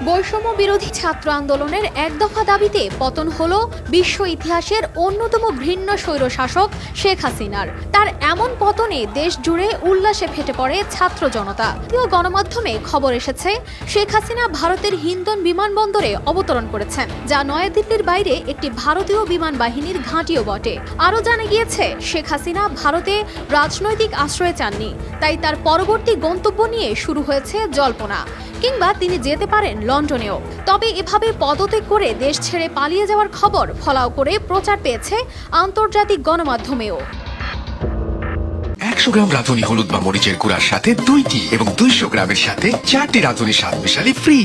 বৈষম্য বিরোধী ছাত্র আন্দোলনের এক দফা দাবিতে পতন হল বিশ্ব ইতিহাসের অন্যতম ঘৃণ্য স্বৈরশাসক শেখ হাসিনার। তার এমন পতনে দেশ জুড়ে উল্লাসে ফেটে পড়ে ছাত্র জনতা। গণমাধ্যমে খবর এসেছে শেখ হাসিনা ভারতের হিন্দন বিমানবন্দরে অবতরণ করেছেন, যা নয়াদিল্লির বাইরে একটি ভারতীয় বিমান বাহিনীর ঘাঁটিও বটে। আরও জানা গিয়েছে, শেখ হাসিনা ভারতে রাজনৈতিক আশ্রয় চাননি, তাই তার পরবর্তী গন্তব্য নিয়ে শুরু হয়েছে জল্পনা, কিংবা তিনি যেতে পারেন লন্ডনেও। তবে এভাবে পদত্যাগ করে দেশ ছেড়ে পালিয়ে যাওয়ার খবর ফলাও করে প্রচার পেয়েছে আন্তর্জাতিক গণমাধ্যমেও। 100 গ্রাম রাঁধুনি হলুদ বা মরিচের গুঁড়ার সাথে 2টি এবং 200 গ্রামের সাথে 4টি রাঁধুনি স্বাদ মিশালি ফ্রি।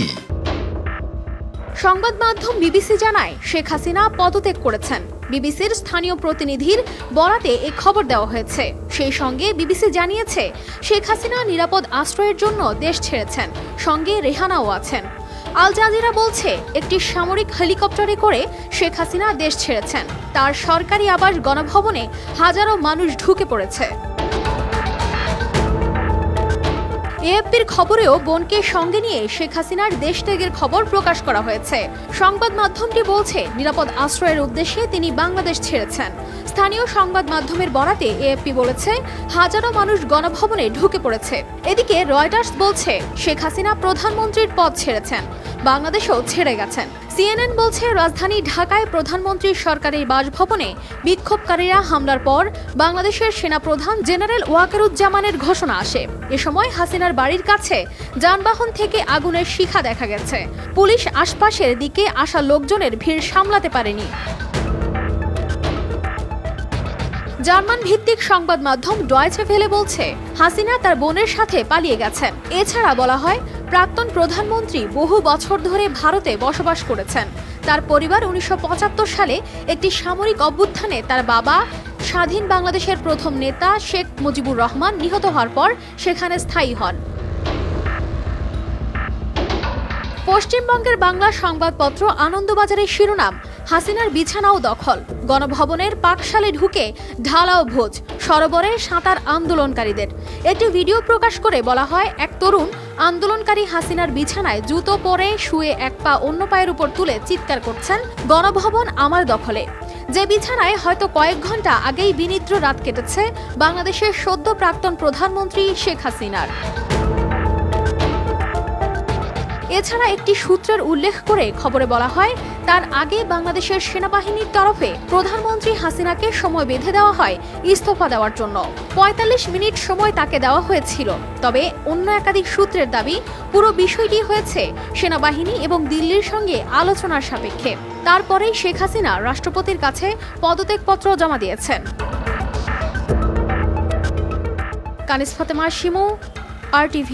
সংবাদ মাধ্যম বিবিসি জানায়, শেখ হাসিনা পদত্যাগ করেছেন। বিবিসির স্থানীয় প্রতিনিধির বরাতে এ খবর দেওয়া হয়েছে। সেই সঙ্গে বিবিসি জানিয়েছে, শেখ হাসিনা নিরাপদ আশ্রয়ের জন্য দেশ ছেড়েছেন, সঙ্গে রেহানাও আছেন। আল জাজিরা বলছে, একটি সামরিক হেলিকপ্টারে করে শেখ হাসিনা দেশ ছেড়েছেন। তার সরকারি আবাস গণভবনে হাজারো মানুষ ঢুকে পড়েছে। এএফপির খবরেও বোনকে সঙ্গে নিয়ে শেখ হাসিনার দেশত্যাগের খবর প্রকাশ করা হয়েছে। সংবাদ মাধ্যমটি বলছে, নিরাপদ আশ্রয়ের উদ্দেশ্যে তিনি বাংলাদেশ ছেড়েছেন। স্থানীয় সংবাদ মাধ্যমের বরাতে এএফপি বলেছে, হাজারো মানুষ গণভবনে ঢুকে পড়েছে। এদিকে রয়টার্স বলছে, শেখ হাসিনা প্রধানমন্ত্রীর পদ ছেড়েছেন, বাংলাদেশও ছেড়ে গেছেন। সিএনএন বলছে, রাজধানী ঢাকায় প্রধানমন্ত্রীর সরকারি বাসভবনে বিক্ষোভকারীরা হামলার পর বাংলাদেশের সেনাপ্রধান জেনারেল ওয়াকারুজ্জামানের ঘোষণা আসে। এ সময় হাসিনার বাড়ির কাছে যানবাহন থেকে আগুনের শিখা দেখা গেছে। পুলিশ আশপাশের দিকে আসা লোকজনের ভিড় সামলাতে পারেনি। জার্মান ভিত্তিক সংবাদ মাধ্যম ডয়েচে ভেলে বলছে, হাসিনা তার বোনের সাথে পালিয়ে গেছেন। এছাড়া বলা হয়, প্রাক্তন প্রধানমন্ত্রী বহু বছর ধরে ভারতে বসবাস করেছেন। তার পরিবার 1975 সালে একটি সামরিক অভ্যুত্থানে তার বাবা স্বাধীন বাংলাদেশের প্রথম নেতা শেখ মুজিবুর রহমান নিহত হওয়ার পর সেখানে স্থায়ী হন। পশ্চিমবঙ্গের বাংলা সংবাদপত্র আনন্দবাজারের শিরোনাম, হাসিনার বিছানাও দখল, গণভবনের পাকশালে ঢুকে ঢালাও ভোজ, সরোবরে সাঁতার আন্দোলনকারীদের। একটি ভিডিও প্রকাশ করে বলা হয়, এক তরুণ আন্দোলনকারী হাসিনার বিছানায় জুতো পরে শুয়ে এক পা অন্য পায়ের উপর তুলে চিৎকার করছেন, গণভবন আমার দখলে। যে বিছানায় হয়তো কয়েক ঘন্টা আগেই বিনিদ্র রাত কেটেছে বাংলাদেশের সদ্য প্রাক্তন প্রধানমন্ত্রী শেখ হাসিনার। এছাড়া একটি সূত্রের উল্লেখ করে খবরে বলা হয়, তার আগে বাংলাদেশের সেনাবাহিনীর তরফে প্রধানমন্ত্রী হাসিনাকে সময় বেঁধে দেওয়া হয় ইস্তফা দেওয়ার জন্য। 45 মিনিট সময় তাকে দেওয়া হয়েছিল। তবে অন্য একাধিক সূত্রের দাবি, পুরো বিষয়টি হয়েছে সেনাবাহিনী এবং দিল্লির সঙ্গে আলোচনার সাপেক্ষে। তারপরেই শেখ হাসিনা রাষ্ট্রপতির কাছে পদত্যাগপত্র জমা দিয়েছেন। কানিজ ফাতেমা শিমু, RTV।